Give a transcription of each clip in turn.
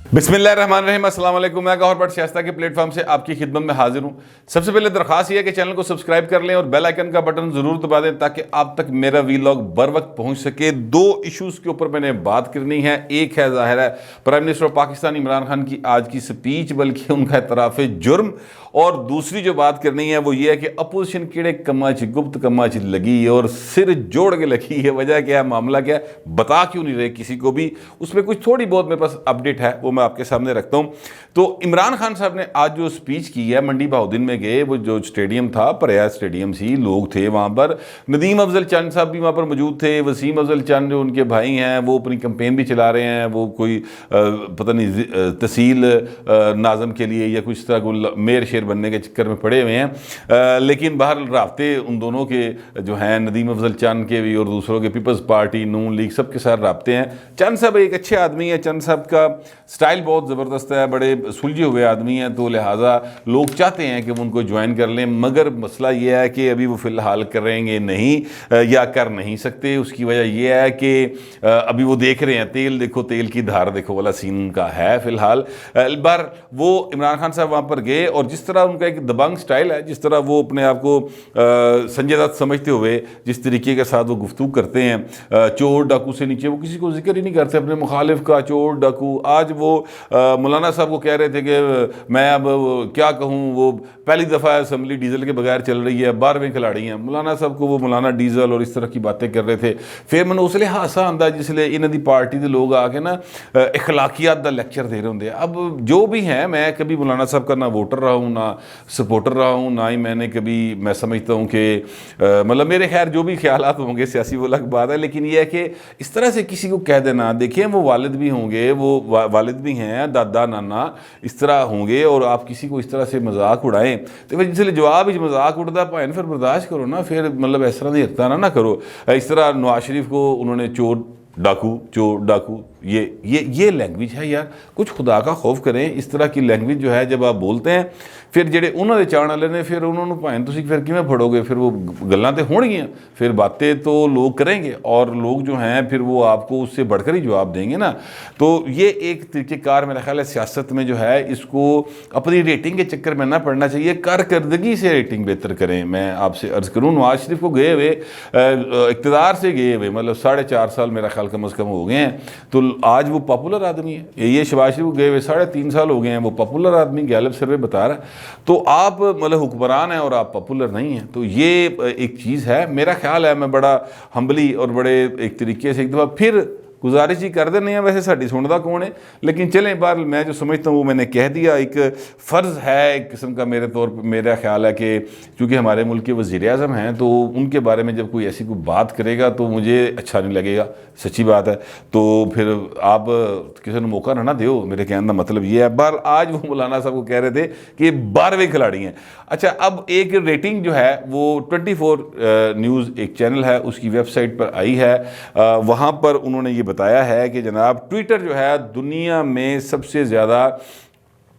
बिस्मिल्लाहिर्रहमानिर्रहीम, अस्सलाम वालेकुम। मैं गौहर बट शाइस्ता के प्लेटफॉर्म से आपकी खिदमत में हाजिर हूँ। सबसे पहले दरख्वास्त ये है कि चैनल को सब्सक्राइब कर लें और बेल आइकन का बटन ज़रूर दबा दें ताकि आप तक मेरा वीलॉग बर वक्त पहुँच सके। दो इश्यूज़ के ऊपर मैंने बात करनी है। एक है ज़ाहिर है prime minister of Pakistan Imran Khan की आज की स्पीच, बल्कि उनका इतराफ़ जुर्म, और दूसरी जो बात करनी है वो ये है कि अपोजिशन केड़े कम्मा च गुप्त कम्मा च लगी है और सिर जोड़ के लगी है। वजह क्या है, मामला क्या है, बता क्यों नहीं रहे किसी को भी। उसमें कुछ थोड़ी बहुत मेरे पास अपडेट है, वो मैं आपके सामने रखता हूँ। तो इमरान खान साहब ने आज जो स्पीच की है, मंडी बहाउद्दीन में गए, वो जो स्टेडियम था परेया स्टेडियम सी, लोग थे वहाँ पर। नदीम अफजल चंद साहब भी वहाँ पर मौजूद थे। वसीम अफजल चंद जो उनके भाई हैं वो अपनी कैंपेन भी चला रहे हैं। वो कोई पता नहीं तहसील नाज़म के लिए या कुछ तरह को मेयर शेर बनने के चक्कर में पड़े हुए हैं। लेकिन बाहर राब्ते उन दोनों के जो हैं, नदीम अफजल चंद के भी और दूसरों के, पीपल्स पार्टी, नून लीग, सबके साथ राब्ते हैं। चंद साहब एक अच्छे आदमी है। चंद साहब का स्टाइल बहुत ज़बरदस्त है, बड़े सुलझे हुए आदमी हैं, तो लिहाजा लोग चाहते हैं कि वो उनको ज्वाइन कर लें। मगर मसला ये है कि अभी वो फ़िलहाल करेंगे नहीं या कर नहीं सकते। उसकी वजह यह है कि अभी वो देख रहे हैं, तेल देखो, तेल की धार देखो वाला सीन उनका है फ़िलहाल। बार वो इमरान खान साहब वहाँ पर गए और जिस तरह उनका एक दबंग स्टाइल है, जिस तरह वो अपने आप को संजय दत्त समझते हुए जिस तरीके के साथ वो गुफ्तगू करते हैं, चोर डाकू से नीचे वो किसी को जिक्र ही नहीं करते अपने मुखालिफ का, चोर डाकू। आज वो मौलाना साहब को कह रहे थे कि मैं अब क्या कहूँ, वो पहली दफ़ा असम्बली डीजल के बगैर चल रही है, 12वें खिलाड़ी हैं। मौलाना साहब को वो मौलाना डीजल और इस तरह की बातें कर रहे थे। फिर मैंने उसलिए हासा आंदा जिसलिए इन्हों की पार्टी के लोग आके ना इखलाकियात का लेक्चर दे रहे होंगे। अब जो भी हैं, मैं कभी मौलाना साहब का ना वोटर रहा हूँ, ना सपोर्टर रहा हूँ, ना ही मैंने कभी, मैं समझता हूँ कि मतलब मेरे खैर जो भी ख्यालात होंगे सियासी वो अलग बात है, लेकिन ये है कि इस तरह से किसी को कह देना, देखिए वो वालिद भी होंगे, वो वालिद भी हैं, दादा नाना इस तरह होंगे, और आप किसी को इस तरह से मजाक उड़ाएं तो फिर जिसले जवाब ही मजाक उड़ता भाई फिर बर्दाश्त करो ना। फिर मतलब इस तरह नहीं हरता ना करो। इस तरह नवाज शरीफ को उन्होंने चोर डाकू, ये लैंग्वेज है यार। कुछ खुदा का खौफ करें। इस तरह की लैंग्वेज जो है जब आप बोलते हैं, फिर जेडे उन्होंने चाहने वाले ने फिर उन्होंने भाएं तुम फिर किमें फड़ोगे, फिर वो गल्लां तो होणगियां, फिर बातें तो लोग करेंगे और लोग जो हैं फिर वो आपको उससे बढ़कर ही जवाब देंगे ना। तो ये एक तरीक़ेकार मेरा ख्याल है सियासत में जो है, इसको अपनी रेटिंग के चक्कर में ना पड़ना चाहिए, कारकर्दगी से रेटिंग बेहतर करें। मैं आपसे अर्ज़ करूँ, नवाज शरीफ को गए हुए इक़्तिदार से गए हुए मतलब 4.5 साल मेरा ख्याल कम अज़ कम हो गए हैं, तो आज वो पॉपुलर आदमी है। ये शहबाज शरीफ को गए हुए 3.5 साल हो गए हैं, वो पॉपुलर आदमी गैलप सर्वे बता रहा है। तो आप मतलब हुक्मरान हैं और आप पॉपुलर नहीं हैं, तो ये एक चीज़ है। मेरा ख्याल है मैं बड़ा हम्बली और बड़े एक तरीके से एक दफ़ा फिर गुजारिश ही कर देने हैं। वैसे साड़ी सुनता कौन है, लेकिन चलें बार मैं जो समझता हूँ वो मैंने कह दिया। एक फ़र्ज़ है एक किस्म का मेरे तौर पर, मेरा ख्याल है कि चूँकि हमारे मुल्क के वज़ीर-ए-आज़म हैं तो उनके बारे में जब कोई ऐसी कोई बात करेगा तो मुझे अच्छा नहीं लगेगा, सच्ची बात है। तो फिर आप किसी ने मौका ना दो, मेरे कहने का मतलब ये है। बार आज वो मौलाना साहब को कह रहे थे कि 12वें खिलाड़ी हैं। अच्छा, अब एक रेटिंग जो है वो 24 न्यूज़ एक चैनल है उसकी वेबसाइट पर आई है। वहाँ पर उन्होंने ये बताया है कि जनाब ट्विटर जो है दुनिया में सबसे ज़्यादा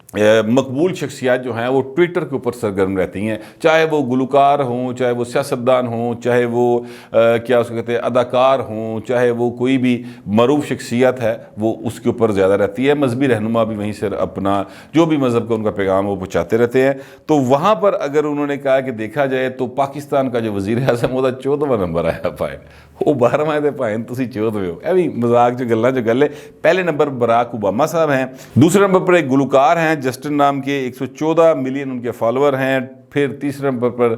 मकबूल शख्सियात जो हैं वो ट्विटर के ऊपर सरगर्म रहती हैं, चाहे वो गुलकार हों, चाहे वो सियासतदान हों, चाहे वो क्या उसको कहते हैं अदाकार हों, चाहे वो कोई भी मरूफ शख्सियत है वो उसके ऊपर ज़्यादा रहती है। मजहबी रहनुमा भी वहीं से अपना जो भी मज़हब का उनका पैगाम वो पहुँचाते रहते हैं। तो वहाँ पर अगर उन्होंने कहा कि देखा जाए तो पाकिस्तान का जो वज़ीर-ए-आज़म वो 14वां नंबर आया पाए, वो 12वां दे पाए तुसी 14वें हो। भी मजाक जो गल्ला जो गल है। पहले नंबर बराक ओबामा साहब हैं, दूसरे नंबर पर एक गुलकार हैं जस्टिन नाम के, 114 मिलियन उनके फॉलोअर हैं। फिर तीसरे नंबर पर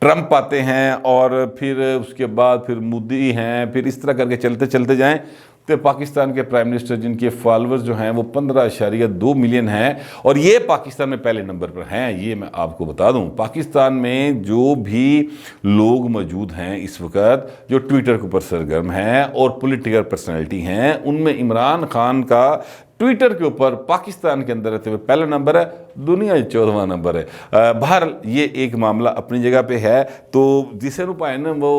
ट्रंप आते हैं और फिर उसके बाद फिर मोदी हैं। फिर इस तरह करके चलते चलते जाएं तो पाकिस्तान के प्राइम मिनिस्टर जिनके फॉलोअर्स जो हैं वो 15.2 मिलियन हैं और ये पाकिस्तान में पहले नंबर पर हैं। ये मैं आपको बता दूं, पाकिस्तान में जो भी लोग मौजूद हैं इस वक्त जो ट्विटर के ऊपर सरगर्म हैं और पॉलिटिकल पर्सनैलिटी हैं, उनमें इमरान खान का ट्विटर के ऊपर पाकिस्तान के अंदर रहते हुए पहला नंबर है, दुनिया 14वां नंबर है। बहरहाल ये एक मामला अपनी जगह पे है। तो जिसे रुपाए ना वो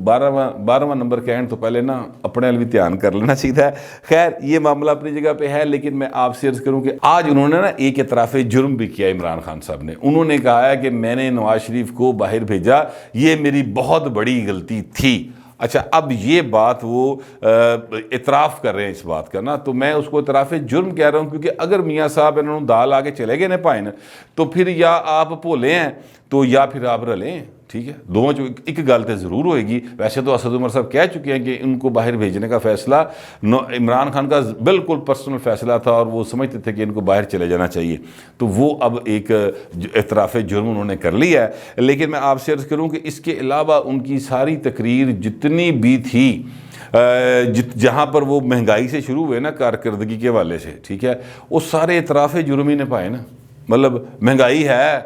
12वां नंबर कहने तो पहले ना अपने वाल भी ध्यान कर लेना चाहिए। खैर ये मामला अपनी जगह पे है, लेकिन मैं आपसे अर्ज़ करूँ कि आज उन्होंने ना एक इतराफ़ जुर्म भी किया इमरान खान साहब ने। उन्होंने कहा है कि मैंने नवाज शरीफ को बाहर भेजा, ये मेरी बहुत बड़ी गलती थी। اچھا اب یہ بات وہ اعتراف کر رہے ہیں اس بات کا نا، تو میں اس کو اعتراف جرم کہہ رہا ہوں، کیونکہ اگر میاں صاحب انہوں نے دال آ کے چلے گئے نا پائن، تو پھر یا آپ بھولے ہیں تو یا پھر آپ رلیں، ٹھیک ہے، دونوں جو ایک گل تو ضرور ہوئے گی۔ ویسے تو اسد عمر صاحب کہہ چکے ہیں کہ ان کو باہر بھیجنے کا فیصلہ عمران خان کا بالکل پرسنل فیصلہ تھا، اور وہ سمجھتے تھے کہ ان کو باہر چلے جانا چاہیے، تو وہ اب ایک اعتراف جرم انہوں نے کر لیا ہے۔ لیکن میں آپ سے عرض کروں کہ اس کے علاوہ ان کی ساری تقریر جتنی بھی تھی، جہاں پر وہ مہنگائی سے شروع ہوئے نا کارکردگی کے حوالے سے، ٹھیک ہے، وہ سارے اعتراف جرم ہی نے پائے نا۔ مطلب مہنگائی ہے،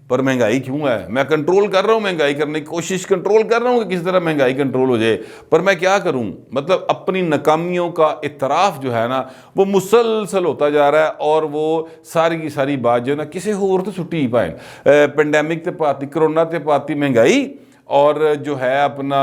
پر مہنگائی کیوں ہے؟ میں کنٹرول کر رہا ہوں، مہنگائی کرنے کی کوشش کنٹرول کر رہا ہوں کہ کس طرح مہنگائی کنٹرول ہو جائے، پر میں کیا کروں؟ مطلب اپنی ناکامیوں کا اعتراف جو ہے نا وہ مسلسل ہوتا جا رہا ہے، اور وہ ساری کی ساری بات جو ہے نا کسی اور تو چھٹی ہی پائیں، پینڈیمک تے پاتی، کرونا تے پاتی مہنگائی، اور جو ہے اپنا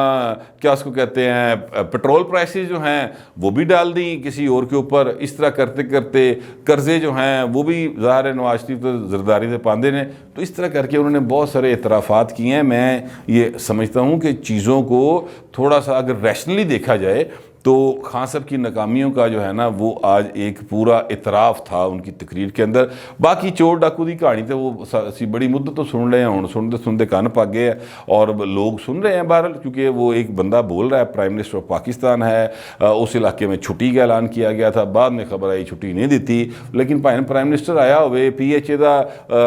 کیا اس کو کہتے ہیں پیٹرول پرائسز جو ہیں وہ بھی ڈال دیں کسی اور کے اوپر۔ اس طرح کرتے کرتے قرضے جو ہیں وہ بھی ظاہر ہے نواز شریف تو زرداری سے پاندے نے، تو اس طرح کر کے انہوں نے بہت سارے اعترافات کیے ہیں۔ میں یہ سمجھتا ہوں کہ چیزوں کو تھوڑا سا اگر ریشنلی دیکھا جائے تو خان صاحب کی ناکامیوں کا جو ہے نا وہ آج ایک پورا اعتراف تھا ان کی تقریر کے اندر۔ باقی چور ڈاکو دی کہانی تو وہ اسی بڑی مدت تو سن رہے ہیں، سنتے سنتے کان پک گئے ہیں، اور لوگ سن رہے ہیں بہرحال، کیونکہ وہ ایک بندہ بول رہا ہے، پرائم منسٹر آف پاکستان ہے، اس علاقے میں چھٹی کا اعلان کیا گیا تھا، بعد میں خبر آئی چھٹی نہیں دیتی، لیکن پرائم منسٹر آیا ہوئے پی ایچ اے دا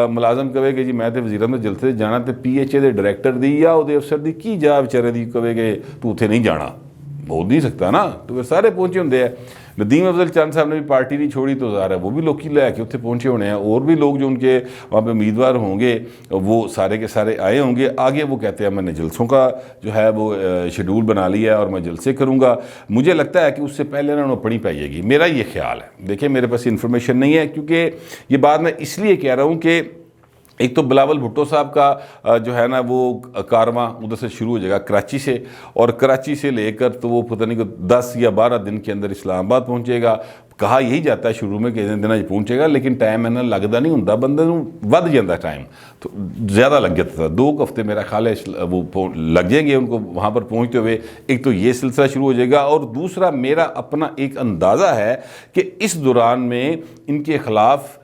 ملازم کہے کہ جی میں تو وزیر اعظم جلسے جانا، تو P H A they director دی یا وہ افسر دی کی جا بیچارے دی کہے کہ تو اتنے نہیں جانا، بول نہیں سکتا نا، تو پھر سارے پہنچے ہوندے ہیں۔ ندیم افضل چند صاحب نے بھی پارٹی نہیں چھوڑی، تو ظاہر ہے وہ بھی لوگ لے کے اتنے پہنچے ہونے ہیں، اور بھی لوگ جو ان کے وہاں پہ امیدوار ہوں گے وہ سارے کے سارے آئے ہوں گے۔ آگے وہ کہتے ہیں میں نے جلسوں کا جو ہے وہ شیڈول بنا لیا ہے اور میں جلسے کروں گا۔ مجھے لگتا ہے کہ اس سے پہلے انہوں نے پڑی پائے گی، میرا یہ خیال ہے۔ دیکھیں میرے پاس انفارمیشن نہیں ہے، کیونکہ یہ بات میں اس لیے کہہ رہا ہوں کہ ایک تو بلاول بھٹو صاحب کا جو ہے نا وہ کارواں ادھر سے شروع ہو جائے گا کراچی سے، اور کراچی سے لے کر تو وہ پتہ نہیں 10 یا 12 دن کے اندر اسلام آباد پہنچے گا۔ کہا یہی جاتا ہے شروع میں کہ دن پہنچے گا، لیکن ٹائم اینا لگتا نہیں ہوں، بندے ود جاتا ٹائم، تو زیادہ لگ جاتا تھا، 2 ہفتے میرا خیال ہے وہ لگ جائیں گے ان کو وہاں پر پہنچتے ہوئے۔ ایک تو یہ سلسلہ شروع ہو جائے گا، اور دوسرا میرا اپنا ایک اندازہ ہے کہ اس دوران میں ان کے خلاف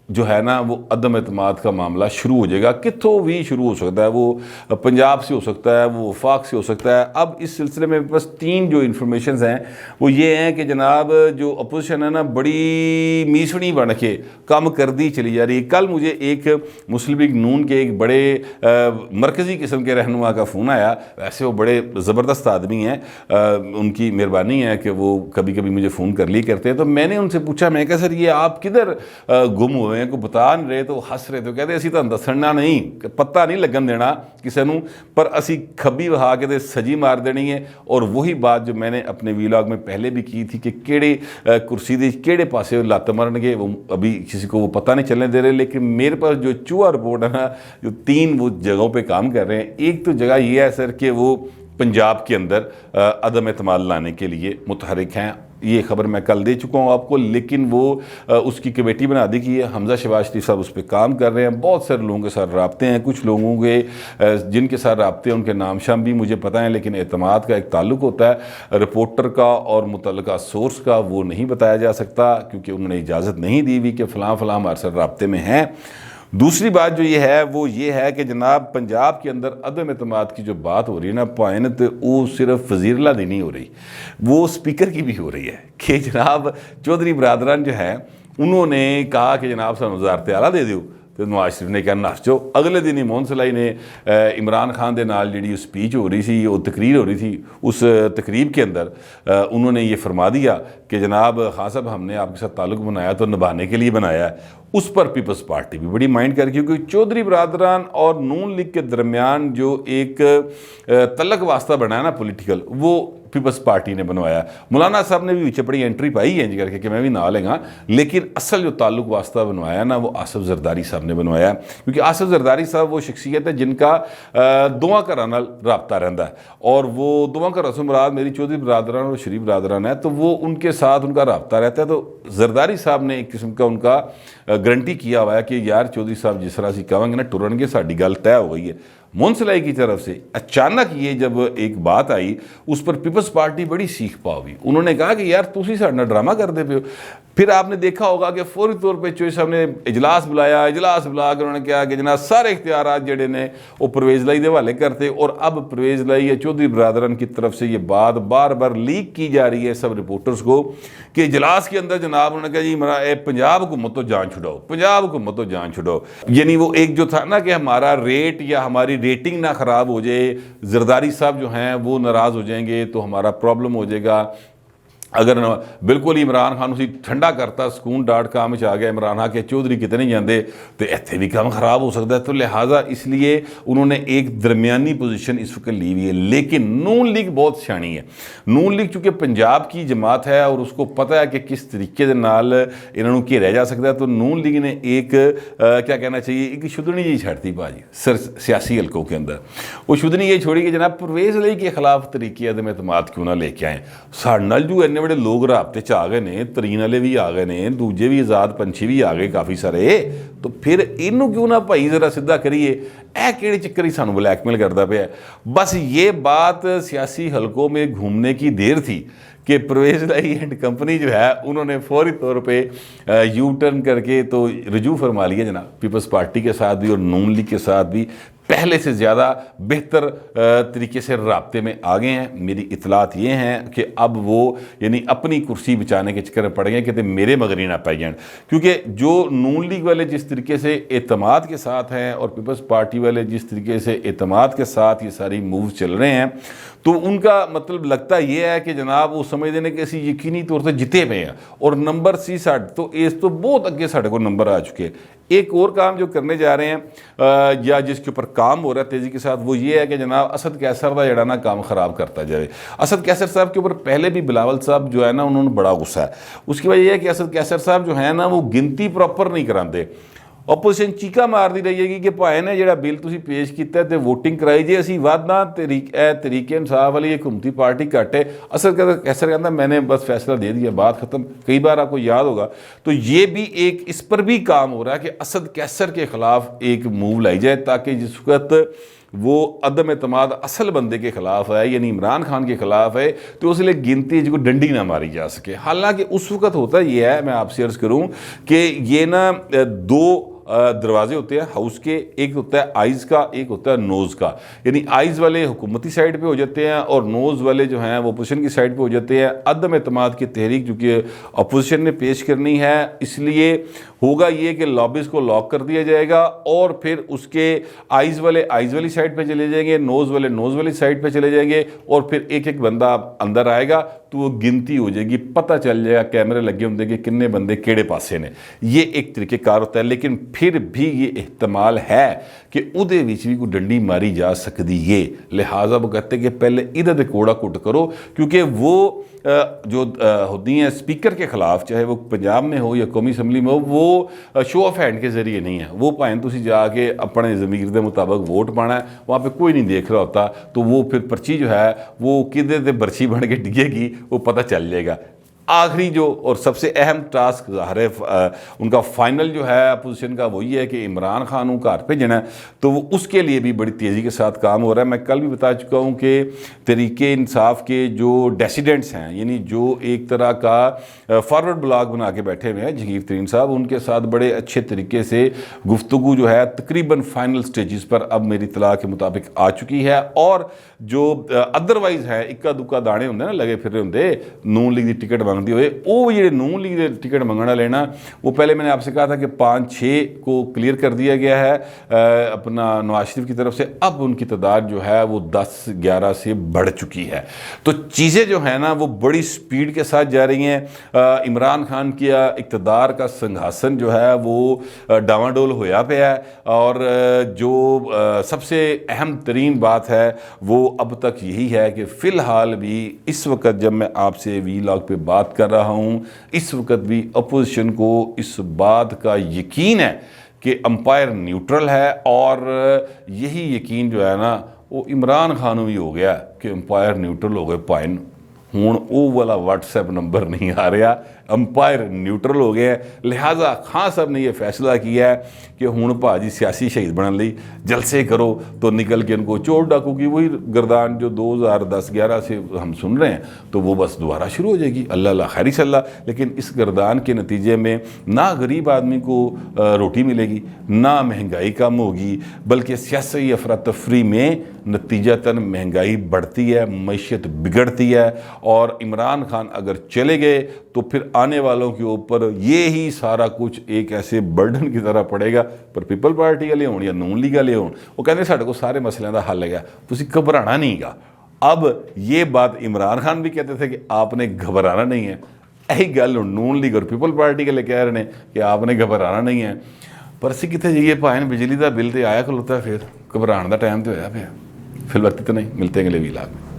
جو ہے نا وہ عدم اعتماد کا معاملہ شروع ہو جائے گا، کتوں بھی شروع ہو سکتا ہے، وہ پنجاب سے ہو سکتا ہے، وہ وفاق سے ہو سکتا ہے۔ اب اس سلسلے میں بس 3 جو انفارمیشنز ہیں وہ یہ ہیں کہ جناب جو اپوزیشن ہے نا بڑی میسڑی بن کے کام کر دی چلی جا رہی ہے۔ کل مجھے ایک مسلم لیگ نون کے ایک بڑے مرکزی قسم کے رہنما کا فون آیا، ویسے وہ بڑے زبردست آدمی ہیں، ان کی مہربانی ہے کہ وہ کبھی کبھی مجھے فون کر لی کرتے ہیں، تو میں نے ان سے پوچھا، میں کہا سر یہ آپ کدھر گم ہوئے کو بتا نہیں رہے، تو ہس رہے، تو کہتے اسی تو دسنا نہیں، پتہ نہیں لگن دینا کسی نو، پر اسی کھبی وہا کے سجی مار دینی ہے۔ اور وہی بات جو میں نے اپنے ویلاگ میں پہلے بھی کی تھی کہ کیڑے کرسی دے کیڑے پاسے لات مرن گے وہ ابھی کسی کو وہ پتہ نہیں چلنے دے رہے، لیکن میرے پاس جو چوہا رپورٹ ہے نا، جو 3 وہ جگہوں پہ کام کر رہے ہیں۔ ایک تو جگہ یہ ہے سر کہ وہ پنجاب کے اندر عدم اعتماد لانے کے لیے متحرک ہیں، یہ خبر میں کل دے چکا ہوں آپ کو، لیکن وہ اس کی کمیٹی بنا دی گئی ہے، حمزہ شہباز شریف صاحب اس پہ کام کر رہے ہیں، بہت سارے لوگوں کے ساتھ رابطے ہیں، کچھ لوگوں کے جن کے ساتھ رابطے ہیں ان کے نام شام بھی مجھے پتہ ہیں، لیکن اعتماد کا ایک تعلق ہوتا ہے رپورٹر کا اور متعلقہ سورس کا، وہ نہیں بتایا جا سکتا کیونکہ انہوں نے اجازت نہیں دی ہوئی کہ فلاں فلاں ہمارے ساتھ رابطے میں ہیں۔ دوسری بات جو یہ ہے وہ یہ ہے کہ جناب پنجاب کے اندر عدم اعتماد کی جو بات ہو رہی ہے نا پوائنٹ، وہ صرف وزیر اللہ دی نہیں ہو رہی، وہ اسپیکر کی بھی ہو رہی ہے کہ جناب چودھری برادران جو ہیں انہوں نے کہا کہ جناب سانو وزارت اعلیٰ دے دیو، تو نواز شریف نے کہا نس جو۔ اگلے دن ہی مون سلائی نے عمران خان دے نال جڑی سپیچ ہو رہی تھی، وہ تقریر ہو رہی تھی، اس تقریب کے اندر انہوں نے یہ فرما دیا کہ جناب خان صاحب ہم نے آپ کے ساتھ تعلق بنایا تو نبھانے کے لیے بنایا ہے۔ اس پر پیپلز پارٹی بھی بڑی مائنڈ کر، کیونکہ چودھری برادران اور نون لیگ کے درمیان جو ایک تعلق واسطہ بنا ہے نا پولیٹیکل، وہ پیپلز پارٹی نے بنوایا۔ مولانا صاحب نے بھی پیچھے بڑی انٹری پائی ہے کر کے کہ میں بھی نہ لے گا، لیکن اصل جو تعلق واسطہ بنوایا نا وہ آصف زرداری صاحب نے بنوایا، کیونکہ آصف زرداری صاحب وہ شخصیت ہے جن کا دعا گھراں نال رابطہ رہتا ہے، اور وہ دعا گھراں سے مراد میری چودھری برادران اور شریف برادران ہے، تو وہ ان کے ساتھ ان کا رابطہ رہتا ہے۔ تو زرداری صاحب نے ایک قسم کا ان کا گارنٹی کیا ہوا ہے کہ یار چودھری صاحب جس طرح سے کہیں گے نا ٹرن گے، ساڈی گل طے ہو گئی ہے۔ मुंसलाई की तरफ से अचानक ये जब एक बात आई, उस पर पीपल्स पार्टी बड़ी सीख पावी। उन्होंने कहा कि यार तुसी साडे नाल ड्रामा करते पे हो। फिर आपने देखा होगा कि फौरी तौर पर चोई साहब ने इजलास बुलाया, इजलास बुला कर उन्होंने कहा कि जनाब सारे इख्तियारात जेडे ने वो परवेज़ लाई के हवाले करते, और अब परवेज़ लाई या चौधरी बरादरन की तरफ से ये बात बार बार लीक की जा रही है सब रिपोर्टर्स को कि इजलास के अंदर जनाब उन्होंने कहा जी पंजाब हुकूमत तो जान छुड़ाओ, पंजाब हुकूमत तो जान छुड़ाओ। यानी वो एक जो था ना कि हमारा रेट या हमारी रेटिंग ना ख़राब हो जाए, जरदारी साहब जो हैं वो नाराज़ हो जाएंगे तो हमारा प्रॉब्लम हो जाएगा। अगर बिल्कुल ही इमरान खान उसी ठंडा करता, ਸਕੂਨ .com आ गया इमरान खान के चौधरी कितने नहीं जाते तो इतने भी काम ख़राब हो सकता है। तो लिहाजा इसलिए उन्होंने एक दरमियानी पोजीशन इस वक्त ली हुई है। लेकिन नून लीग बहुत सियाणी है। नून लीग चूँकि पंजाब की जमात है और उसको पता है कि किस तरीके के नाल इन्होंने घेरा जा सकता है, तो नून लीग ने एक क्या कहना चाहिए, एक शुदनी जी छड़ती भाजी सियासी हल्कों के अंदर। वो शुदनी ये छोड़ी कि जनाब परवेज़ लाई के खिलाफ तरीके अदम एतमाद क्यों ना लेके आए। साढ़े नाल जो इन्ने बड़े लोग राबते च आ गए ने, तरीन वाले भी आ गए ने, दूजे भी आज़ाद पंछी भी आ गए काफ़ी सारे, तो फिर इनू क्यों ना भाई ज़रा सीधा करिए। ए किहड़े चक्कर ही सानू ब्लैकमेल करता पे। बस ये बात सियासी हलकों में घूमने की देर थी कि परवेज़ लाई एंड कंपनी जो है उन्होंने फौरी तौर पे यू टर्न करके तो रजू फरमा लिया जनाब पीपल्स पार्टी के साथ भी और नून लीग के साथ भी पहले से ज़्यादा बेहतर तरीके से राब्ते में आ गए हैं। मेरी इतलात ये हैं कि अब वो यानी अपनी कुर्सी बचाने के चक्कर में पड़ गए कि मेरे मगर ही ना पाई जाए, क्योंकि जो नून लीग वाले जिस तरीके से एतमाद के साथ हैं और पीपल्स पार्टी वाले जिस तरीके से एतमाद के साथ ये सारी मूव चल रहे हैं, तो उनका मतलब लगता ये है कि जनाब वो समझते हैं कि असी यकीनी तौर पर जिते पे हैं और नंबर सी साढ़े तो इस तो बहुत अगे साढ़े को नंबर आ चुके हैं। एक और काम जो करने जा रहे हैं या जिसके ऊपर काम हो रहा है तेज़ी के साथ, वो ये है कि जनाब असद कैसर का जड़ा ना काम ख़राब करता जाए। असद कैसर साहब के ऊपर पहले भी बिलावल साहब जो है ना उन्होंने बड़ा गुस्सा है। उसकी वजह यह है कि असद कैसर साहब जो है ना वो गिनती प्रॉपर नहीं कराते। ओपोजिशन चीका मारती रही है कि भाई ने जो बिल तुम पेश किया तो वोटिंग कराई जे असी वादा तरीके इंसाफ वाली हुकूमती पार्टी घट है। असद कैसर कहता मैंने बस फैसला दे दिया, बात ख़त्म। कई बार आपको याद होगा तो ये भी एक इस पर भी काम हो रहा है कि असद कैसर के ख़िलाफ़ एक मूव लाई जाए ताकि जिस वक्त वो अदम एतमाद असल बंदे के ख़िलाफ़ है यानी इमरान खान के ख़िलाफ़ है तो उसलिए गिनती जो डंडी ना मारी जा सके। हालांकि उस वक्त होता ये है, मैं आपसे अर्ज़ करूँ कि ये ना दो दरवाजे होते हैं हाउस के, एक होता है आइज़ का, एक होता है नोज़ का। यानी आइज़ वाले हुकूमती साइड पे हो जाते हैं और नोज़ वाले जो हैं वो अपोजिशन की साइड पे हो जाते हैं। अदम एतमाद की तहरीक चूँकि अपोजिशन ने पेश करनी है, इसलिए होगा ये कि लॉबीज़ को लॉक कर दिया जाएगा और फिर उसके आइज़ वाले आइज़ वाली साइड पे चले जाएंगे, नोज़ वाले नोज़ वाली साइड पे चले जाएंगे और फिर एक एक बंदा अंदर आएगा तो वो गिनती हो जाएगी, पता चल जाएगा, कैमरे लगे होंगे कि कितने बंदे केड़े पासे ने। ये एक तरीक़ेकार होता है, लेकिन फिर भी ये एहतमाल है कि उहदे विच भी कोई डंडी मारी जा सकती है। लिहाजा वो कहते हैं कि पहले इधर दे कोड़ा कुट करो, क्योंकि वो जो होती हैं स्पीकर के ख़िलाफ़, चाहे वो पंजाब में हो या कौमी असम्बली में हो, वो शो ऑफ हैंड के ज़रिए नहीं है। वो भावें तुसीं जाके अपने ज़मीर के मुताबिक वोट पाना है, वहाँ पे कोई नहीं देख रहा होता, तो वो फिर पर्ची जो है वो किधे ते बर्छी बन के डिगेगी वो पता चल जाएगा। आखिरी जो और सबसे अहम टास्क ज़ाहिर है उनका फाइनल जो है अपोजिशन का वही है कि इमरान खान को घर भेजना है, तो वो उसके लिए भी बड़ी तेज़ी के साथ काम हो रहा है। मैं कल भी बता चुका हूँ कि तरीके इंसाफ के जो डिसिडेंट्स हैं यानी जो एक तरह का फॉरवर्ड ब्लॉग बना के बैठे हुए हैं जहांगीर तरीन साहब, उनके साथ बड़े अच्छे तरीके से गुफ्तगू जो है तकरीबन फाइनल स्टेजेस पर अब मेरी इत्तला के मुताबिक आ चुकी है। और जो अदरवाइज़ है इक्का दुक्का दाने होंगे ना लगे फिर होंगे नून लीग की टिकट मंगती हुए, वो जो नून लीग के टिकट मंगना लेना, वो पहले मैंने आपसे कहा था कि 5-6 को क्लियर कर दिया गया है अपना नवाज शरीफ की तरफ से। अब उनकी तादाद जो है वो 10-11 से बढ़ चुकी है। तो चीज़ें जो है ना वो बड़ी स्पीड के साथ जा रही हैं। इमरान खान की इक़्तिदार का सिंहासन जो है वो डावाडोल होया पे है और जो सबसे अहम तरीन बात है वो अब तक यही है कि फ़िलहाल भी इस वक्त जब मैं आपसे वीलॉग पे बात कर रहा हूँ, इस वक्त भी अपोजिशन को इस बात का यकीन है कि अंपायर न्यूट्रल है और यही यकीन जो है ना वो इमरान खान भी हो गया कि अंपायर न्यूट्रल हो गए पाइन। ਹੁਣ ਉਹ ਵਾਲਾ WhatsApp नंबर नहीं आ रहा, अंपायर न्यूट्रल हो गया है। लिहाजा खान साहब ने यह फैसला किया है कि हूँ भाजी सियासी शहीद बनने ਲਈ जलसे करो तो निकल के उनको चोर डाकू की वही गर्दान जो 2010-11 से हम सुन रहे हैं तो वो बस दोबारा शुरू हो जाएगी। अल्लाह खैरी सल्ला। लेकिन इस गर्दान के नतीजे में ना गरीब आदमी को रोटी मिलेगी, ना महंगाई कम होगी, बल्कि सियासी अफरा तफरी में नतीजतन महंगाई बढ़ती है, मैशियत बिगड़ती है। और इमरान खान अगर चले गए तो फिर आने वालों के ऊपर ये ही सारा कुछ एक ऐसे बर्डन की तरह पड़ेगा। पर पीपल पार्टी वाले हों या नून लीग वाले हों, वो कहते साढ़े को सारे मसलों का हल है, तुसीं घबराना नहीं गा। अब ये बात इमरान खान भी कहते थे कि आपने घबराना नहीं है, यही गल नून लीग और पीपल पार्टी के लिए कह रहे हैं कि आपने घबराना नहीं है। पर असीं कित्थे जाइए भाएं, बिजली का बिल तो आया खलोता, फिर घबराने का टाइम तो होया पिया। फिर वक्त तो नहीं। मिलते हैं अगले वीलाग में।